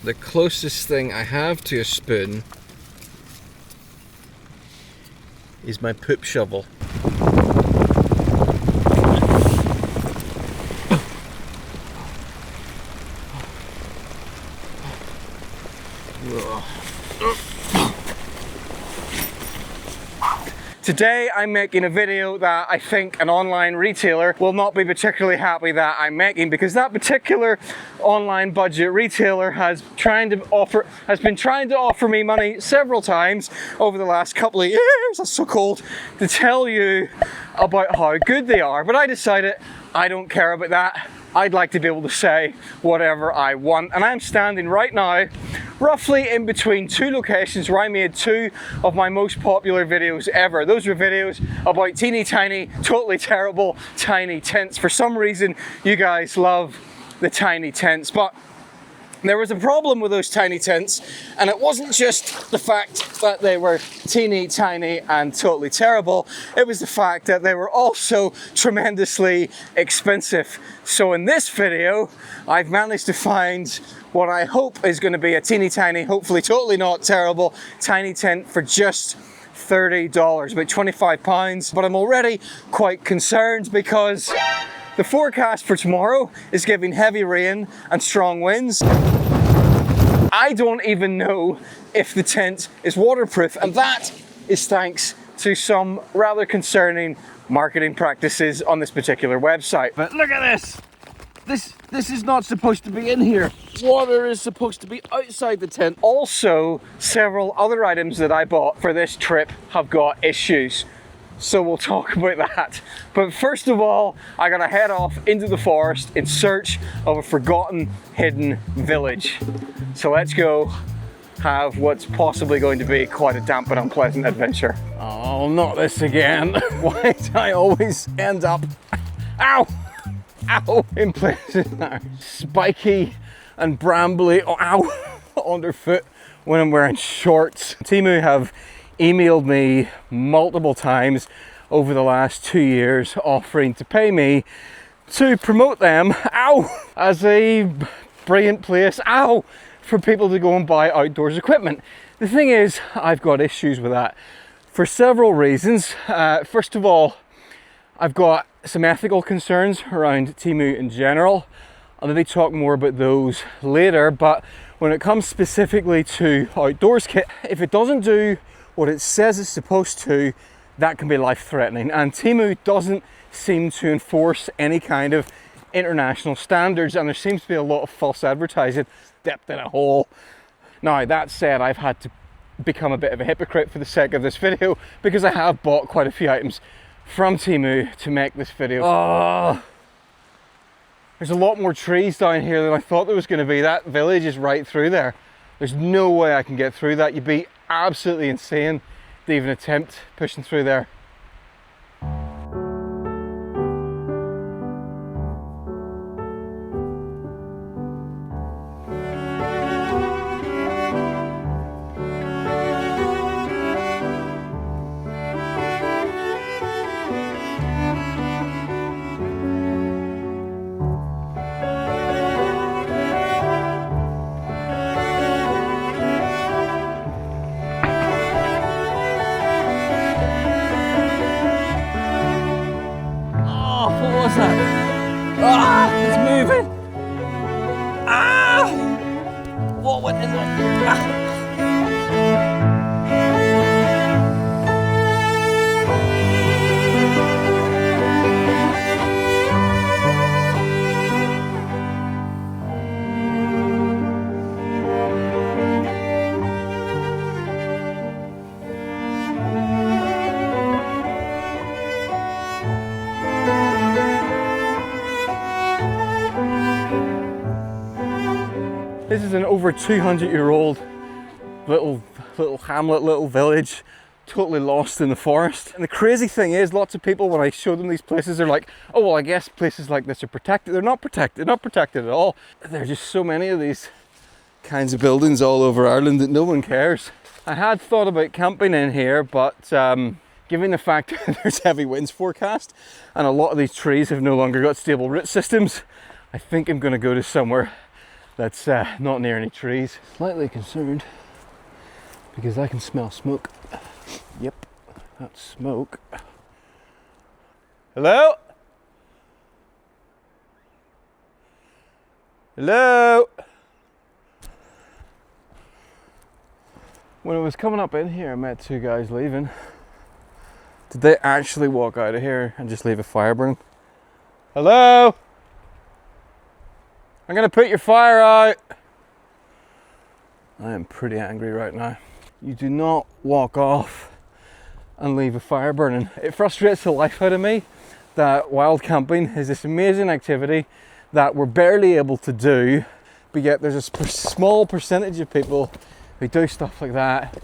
the closest thing I have to a spoon is my poop shovel. Today I'm making a video that I think an online retailer will not be particularly happy that I'm making, because that particular online budget retailer has been trying to offer me money several times over the last couple of years, that's so cold, to tell you about how good they are. But I decided I don't care about that. I'd like to be able to say whatever I want. And I'm standing right now roughly in between two locations where I made two of my most popular videos ever. Those were videos about teeny tiny, totally terrible tiny tents. For some reason, you guys love the tiny tents, but there was a problem with those tiny tents, and it wasn't just the fact that they were teeny tiny and totally terrible, it was the fact that they were also tremendously expensive. So in this video, I've managed to find what I hope is going to be a teeny tiny, hopefully totally not terrible, tiny tent for just $30, about £25. But I'm already quite concerned because the forecast for tomorrow is giving heavy rain and strong winds. I don't even know if the tent is waterproof, and that is thanks to some rather concerning marketing practices on this particular website. But look at this! This is not supposed to be in here. Water is supposed to be outside the tent. Also, several other items that I bought for this trip have got issues. So we'll talk about that. But first of all, I gotta head off into the forest in search of a forgotten hidden village. So let's go have what's possibly going to be quite a damp and unpleasant adventure. Oh, not this again. Why do I always end up, ow, ow, in places that are spiky and brambly, oh, ow, underfoot when I'm wearing shorts. Temu have emailed me multiple times over the last 2 years offering to pay me to promote them, ow, as a brilliant place, ow, for people to go and buy outdoors equipment. The thing is, I've got issues with that for several reasons. First of all, I've got some ethical concerns around Temu in general. I'll maybe talk more about those later, but when it comes specifically to outdoors kit, if it doesn't do what it says it's supposed to, that can be life-threatening. And Temu doesn't seem to enforce any kind of international standards, and there seems to be a lot of false advertising. Stepped in a hole. Now, that said, I've had to become a bit of a hypocrite for the sake of this video, because I have bought quite a few items from Temu to make this video. Oh, there's a lot more trees down here than I thought there was going to be. That village is right through there. There's no way I can get through that. You'd be absolutely insane to even attempt pushing through there. Ah, it's moving. Ah, what went in there? Ah. This is an over 200-year-old little hamlet, little village, totally lost in the forest. And the crazy thing is, lots of people, when I show them these places, they're like, oh, well, I guess places like this are protected. They're not protected, not protected at all. There are just so many of these kinds of buildings all over Ireland that no one cares. I had thought about camping in here, but given the fact that there's heavy winds forecast and a lot of these trees have no longer got stable root systems, I think I'm going to go to somewhere that's not near any trees. Slightly concerned because I can smell smoke. Yep, that's smoke. Hello? Hello? When I was coming up in here, I met two guys leaving. Did they actually walk out of here and just leave a fire burning? Hello? I'm gonna put your fire out. I am pretty angry right now. You do not walk off and leave a fire burning. It frustrates the life out of me that wild camping is this amazing activity that we're barely able to do, but yet there's a small percentage of people who do stuff like that,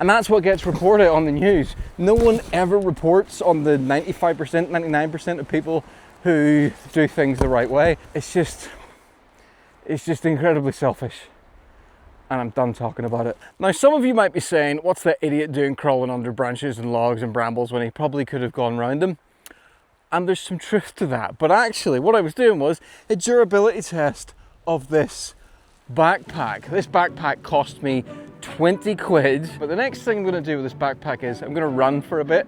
and that's what gets reported on the news. No one ever reports on the 95%, 99% of people who do things the right way. It's just incredibly selfish. And I'm done talking about it. Now, some of you might be saying, what's that idiot doing crawling under branches and logs and brambles when he probably could have gone round them? And there's some truth to that. But actually, what I was doing was a durability test of this backpack. This backpack cost me 20 quid. But the next thing I'm going to do with this backpack is I'm going to run for a bit,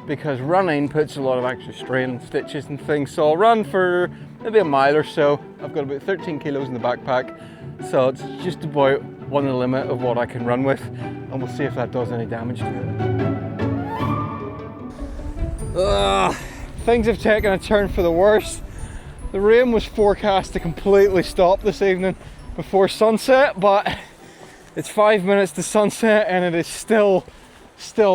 because running puts a lot of extra strain and stitches and things. So I'll run for maybe a mile or so. I've got about 13 kilos in the backpack, so it's just about one of the limit of what I can run with, and we'll see if that does any damage to it. Things have taken a turn for the worse. The rain was forecast to completely stop this evening before sunset, but it's 5 minutes to sunset and it is still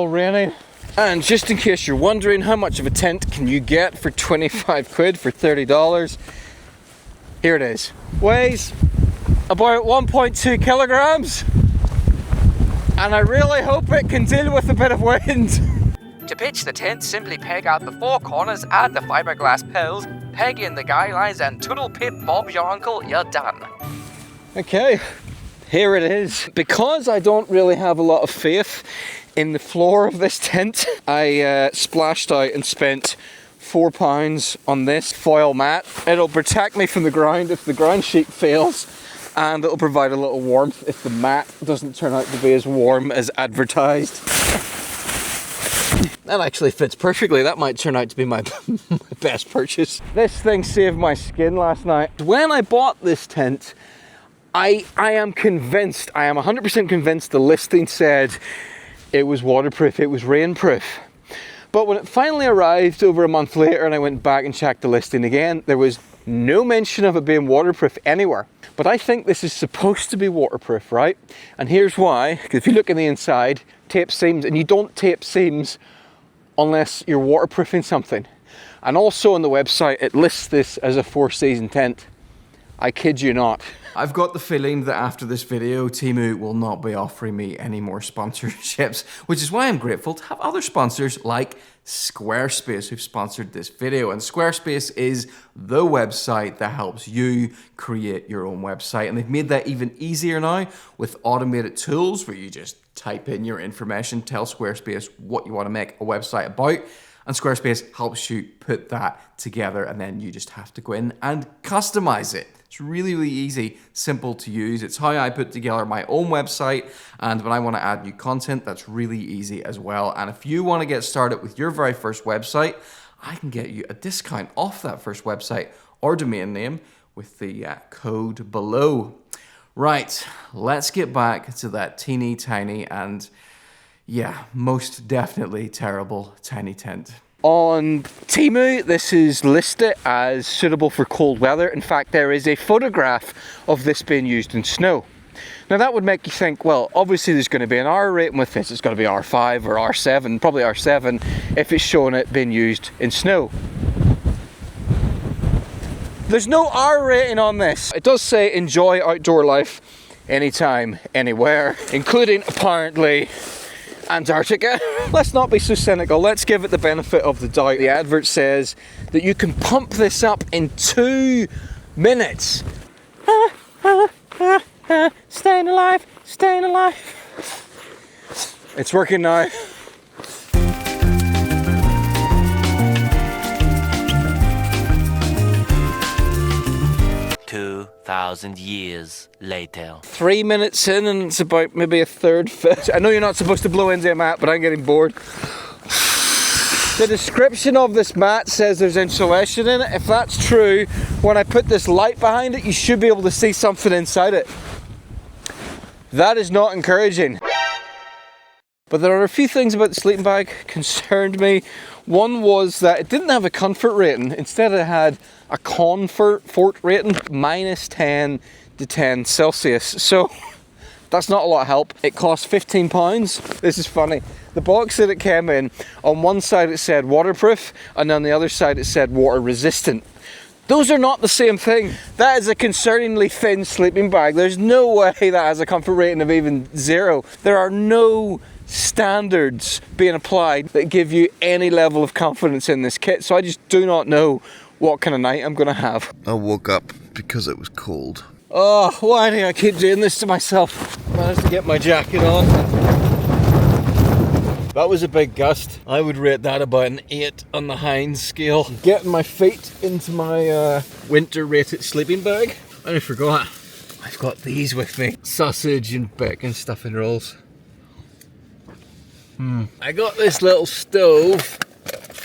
raining. And just in case you're wondering, how much of a tent can you get for 25 quid for $30? Here it is. Weighs about 1.2 kilograms. And I really hope it can deal with a bit of wind. To pitch the tent, simply peg out the four corners, add the fiberglass pills, peg in the guy lines, and toodle pip bob your uncle, you're done. Okay, here it is. Because I don't really have a lot of faith in the floor of this tent, I splashed out and spent £4 on this foil mat. It'll protect me from the ground if the ground sheet fails, and it'll provide a little warmth if the mat doesn't turn out to be as warm as advertised. That actually fits perfectly. That might turn out to be my best purchase. This thing saved my skin last night. When I bought this tent, I am convinced, I am 100% convinced the listing said it was waterproof, it was rainproof. But when it finally arrived over a month later and I went back and checked the listing again, there was no mention of it being waterproof anywhere. But I think this is supposed to be waterproof, right? And here's why. Because if you look in the inside, tape seams, and you don't tape seams unless you're waterproofing something. And also on the website, it lists this as a 4-season tent. I kid you not. I've got the feeling that after this video, Temu will not be offering me any more sponsorships, which is why I'm grateful to have other sponsors like Squarespace who've sponsored this video. And Squarespace is the website that helps you create your own website. And they've made that even easier now with automated tools where you just type in your information, tell Squarespace what you want to make a website about, and Squarespace helps you put that together, and then you just have to go in and customize it. It's really, really easy, simple to use. It's how I put together my own website, and when I want to add new content, that's really easy as well. And if you want to get started with your very first website, I can get you a discount off that first website or domain name with the code below. Right, let's get back to that teeny tiny and yeah, most definitely terrible tiny tent. On Temu, this is listed as suitable for cold weather. In fact, there is a photograph of this being used in snow. Now that would make you think, well, obviously there's going to be an R rating with this. It's going to be R5 or R7, probably R7 if it's showing it being used in snow. There's no R rating on this. It does say enjoy outdoor life anytime, anywhere, including apparently Antarctica. Let's not be so cynical. Let's give it the benefit of the doubt. The advert says that you can pump this up in 2 minutes. Staying alive, staying alive. It's working now. 2,000 years later. 3 minutes in and it's about maybe a third fit. I know you're not supposed to blow into a mat, but I'm getting bored. The description of this mat says there's insulation in it. If that's true, when I put this light behind it, you should be able to see something inside it. That is not encouraging. But there are a few things about the sleeping bag concerned me. One was that it didn't have a comfort rating. Instead it had a comfort rating, minus 10 to 10 Celsius. So that's not a lot of help. It cost £15. This is funny. The box that it came in, on one side it said waterproof, and on the other side it said water resistant. Those are not the same thing. That is a concerningly thin sleeping bag. There's no way that has a comfort rating of even 0. There are no standards being applied that give you any level of confidence in this kit, so I just do not know what kind of night I'm gonna have. I woke up because it was cold. Oh, why do I keep doing this to myself? Managed to get my jacket on. That was a big gust. I would rate that about an 8 on the Heinz scale. Getting my feet into my winter rated sleeping bag. I forgot. I've got these with me. Sausage and bacon stuffing rolls. I got this little stove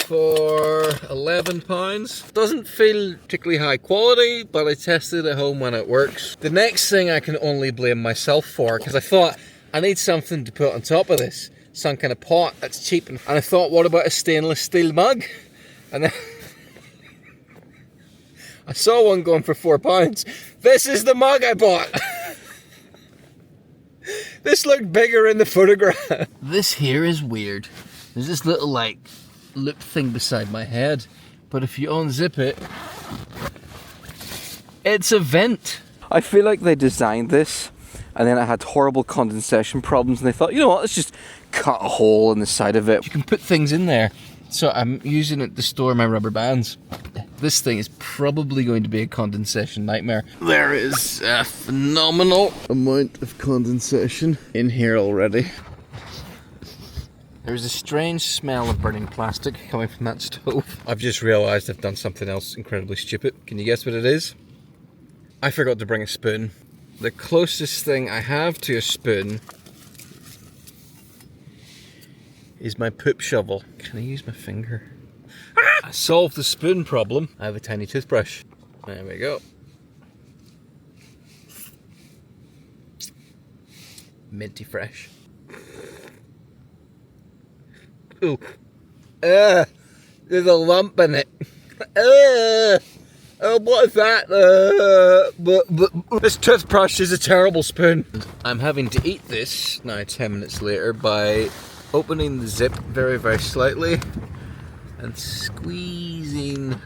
for £11. Doesn't feel particularly high quality, but I tested it at home when it works. The next thing I can only blame myself for, because I thought I need something to put on top of this. Some kind of pot that's cheap. And I thought, what about a stainless steel mug? And then I saw one going for £4. This is the mug I bought. This looked bigger in the photograph. This here is weird. There's this little like loop thing beside my head, but if you unzip it, it's a vent. I feel like they designed this and then it had horrible condensation problems and they thought, you know what, let's just cut a hole in the side of it. You can put things in there. So I'm using it to store my rubber bands. This thing is probably going to be a condensation nightmare. There is a phenomenal amount of condensation in here already. There's a strange smell of burning plastic coming from that stove. I've just realised I've done something else incredibly stupid. Can you guess what it is? I forgot to bring a spoon. The closest thing I have to a spoon is my poop shovel. Can I use my finger? I solved the spoon problem. I have a tiny toothbrush. There we go. Minty fresh. Ooh. There's a lump in it. Oh, what is that? This toothbrush is a terrible spoon. I'm having to eat this now 10 minutes later by opening the zip very, very slightly and squeezing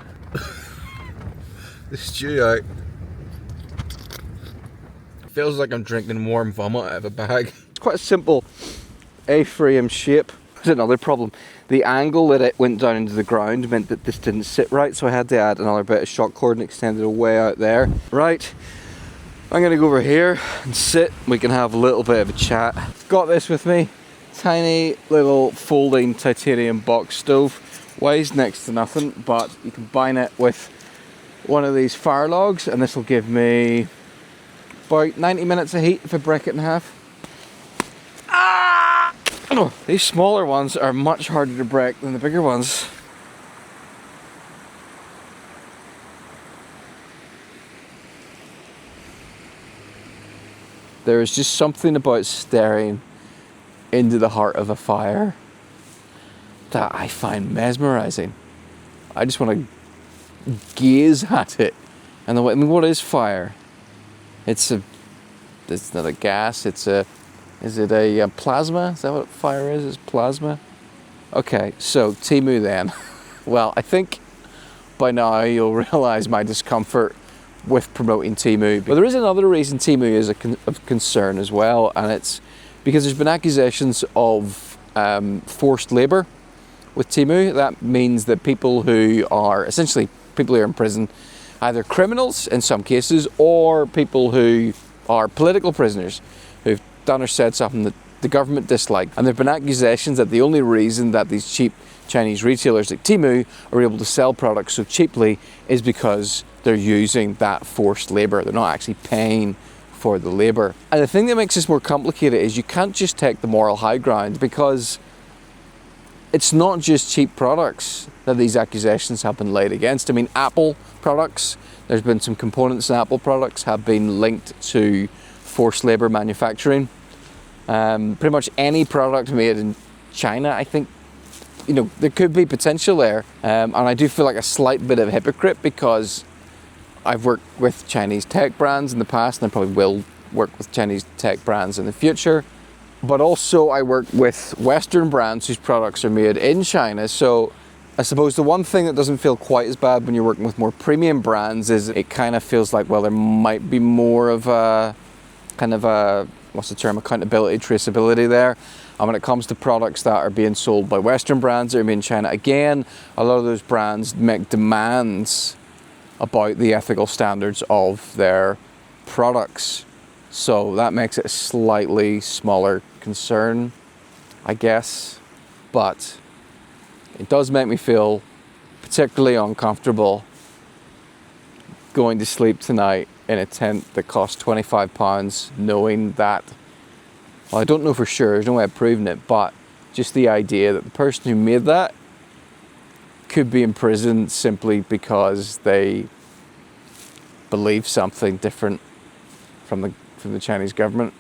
the stew out. It feels like I'm drinking warm vomit out of a bag. It's quite a simple A-frame shape. There's another problem. The angle that it went down into the ground meant that this didn't sit right, so I had to add another bit of shock cord and extend it way out there. Right, I'm gonna go over here and sit. We can have a little bit of a chat. Got this with me. Tiny little folding titanium box stove. Weighs next to nothing, but you combine it with one of these fire logs and this will give me about 90 minutes of heat if I break it in half. Ah! Oh, these smaller ones are much harder to break than the bigger ones. There is just something about staring into the heart of a fire that I find mesmerizing. I just want to gaze at it. And I mean, what is fire? It's not a gas, is it a plasma? Is that what fire is? It's plasma? Okay, so Temu then. Well, I think by now you'll realize my discomfort with promoting Temu. But there is another reason Temu is of concern as well, and it's because there's been accusations of forced labor with Temu. That means that people who are essentially people who are in prison, either criminals in some cases, or people who are political prisoners who've done or said something that the government disliked. And there have been accusations that the only reason that these cheap Chinese retailers like Temu are able to sell products so cheaply is because they're using that forced labour. They're not actually paying for the labour. And the thing that makes this more complicated is you can't just take the moral high ground, because it's not just cheap products that these accusations have been laid against. I mean, Apple products, there's been some components in Apple products have been linked to forced labour manufacturing. Pretty much any product made in China, I think, you know, there could be potential there. And I do feel like a slight bit of a hypocrite, because I've worked with Chinese tech brands in the past, and I probably will work with Chinese tech brands in the future. But also I work with Western brands whose products are made in China. So I suppose the one thing that doesn't feel quite as bad when you're working with more premium brands is it kind of feels like, well, there might be more of a kind of a, what's the term, accountability, traceability there. And when it comes to products that are being sold by Western brands that are made in China, again, a lot of those brands make demands about the ethical standards of their products. So that makes it a slightly smaller concern, I guess. But it does make me feel particularly uncomfortable going to sleep tonight in a tent that costs £25, knowing that, well, I don't know for sure, there's no way of proving it, but just the idea that the person who made that could be imprisoned simply because they believe something different from the Chinese government.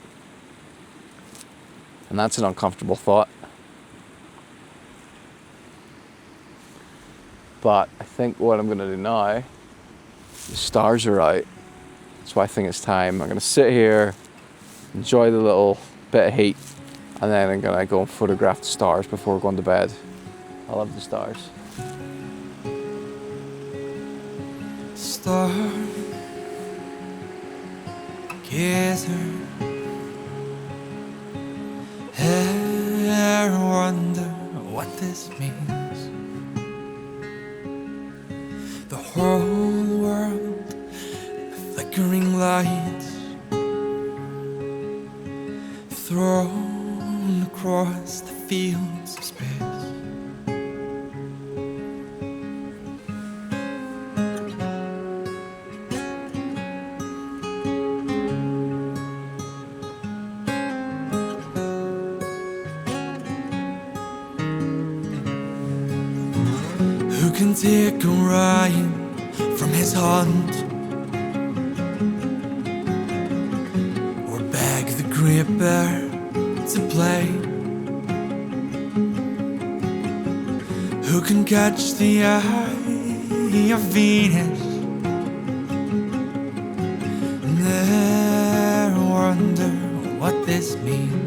And that's an uncomfortable thought. But I think what I'm going to do now, the stars are out, so I think it's time. I'm going to sit here, enjoy the little bit of heat, and then I'm going to go and photograph the stars before going to bed. I love the stars. Stars together, I wonder what this means. The whole world, flickering lights thrown across the fields of space. Who can take a Ryan from his hunt, or beg the great bear to play? Who can catch the eye of Venus and there wonder what this means?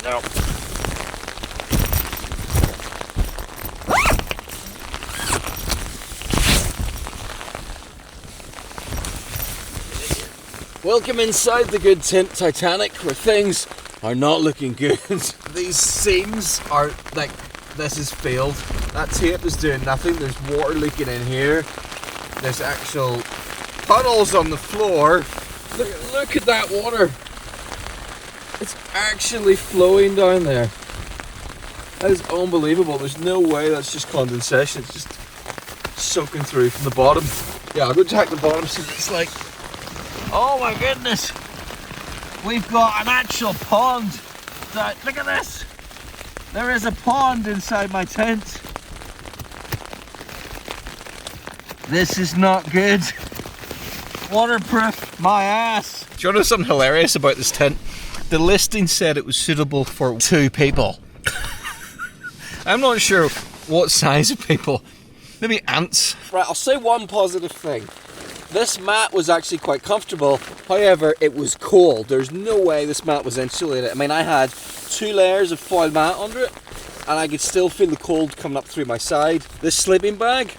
No. Welcome inside the good tent Titanic, where things are not looking good. These seams are like, this is failed. That tape is doing nothing. There's water leaking in here. There's actual puddles on the floor. Look at that water. It's actually flowing down there. That is unbelievable. There's no way that's just condensation. It's just soaking through from the bottom. Yeah, I'll go check the bottom, see what it's like. Oh my goodness. We've got an actual pond. Look at this. There is a pond inside my tent. This is not good. Waterproof my ass. Do you know something hilarious about this tent? The listing said it was suitable for 2 people. I'm not sure what size of people. Maybe ants. Right, I'll say one positive thing. This mat was actually quite comfortable. However, it was cold. There's no way this mat was insulated. I mean, I had 2 layers of foil mat under it, and I could still feel the cold coming up through my side. This sleeping bag,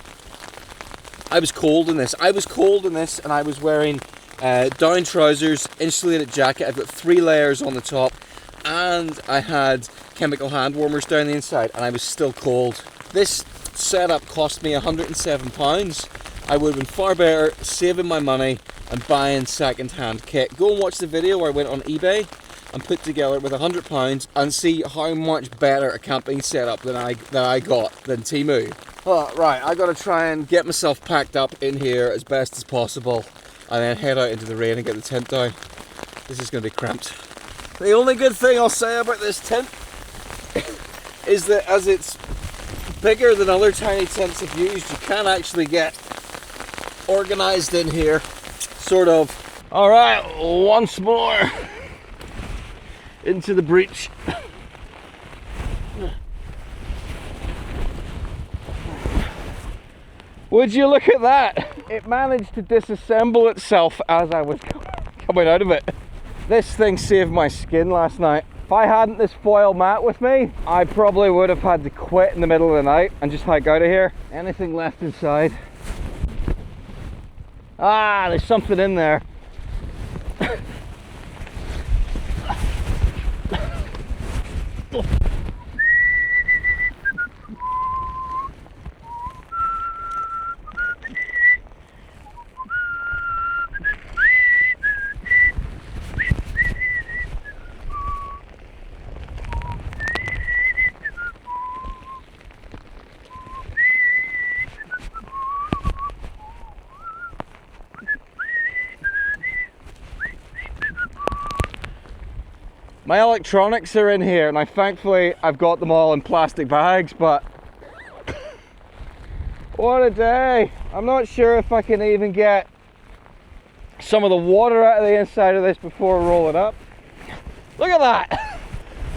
I was cold in this. And I was wearing down trousers, insulated jacket. I've got 3 layers on the top, and I had chemical hand warmers down the inside, and I was still cold. This setup cost me £107. I would have been far better saving my money and buying second-hand kit. Go and watch the video where I went on eBay and put together with £100 and see how much better a camping setup than I got than Temu. Oh, right, I gotta try and get myself packed up in here as best as possible and then head out into the rain and get the tent down. This is gonna be cramped. The only good thing I'll say about this tent is that as it's bigger than other tiny tents I've used, you can actually get organised in here, sort of. All right, once more into the breach. Would you look at that? It managed to disassemble itself as I was coming out of it. This thing saved my skin last night. If I hadn't this foil mat with me, I probably would have had to quit in the middle of the night and just hike out of here. Anything left inside? Ah, there's something in there. My electronics are in here, and thankfully I've got them all in plastic bags, but what a day. I'm not sure if I can even get some of the water out of the inside of this before I roll it up. Look at that.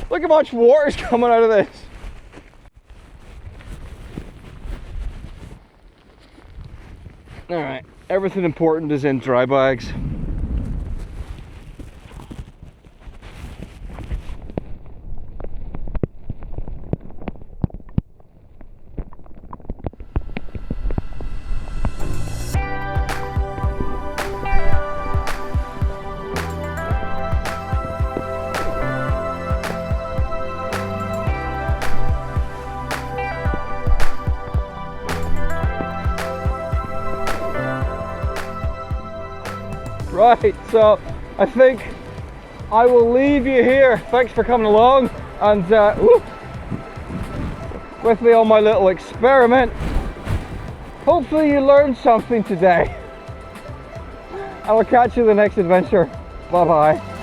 Look how much water is coming out of this. All right, everything important is in dry bags. Right, so I think I will leave you here. Thanks for coming along and with me on my little experiment. Hopefully you learned something today. I will catch you in the next adventure. Bye bye.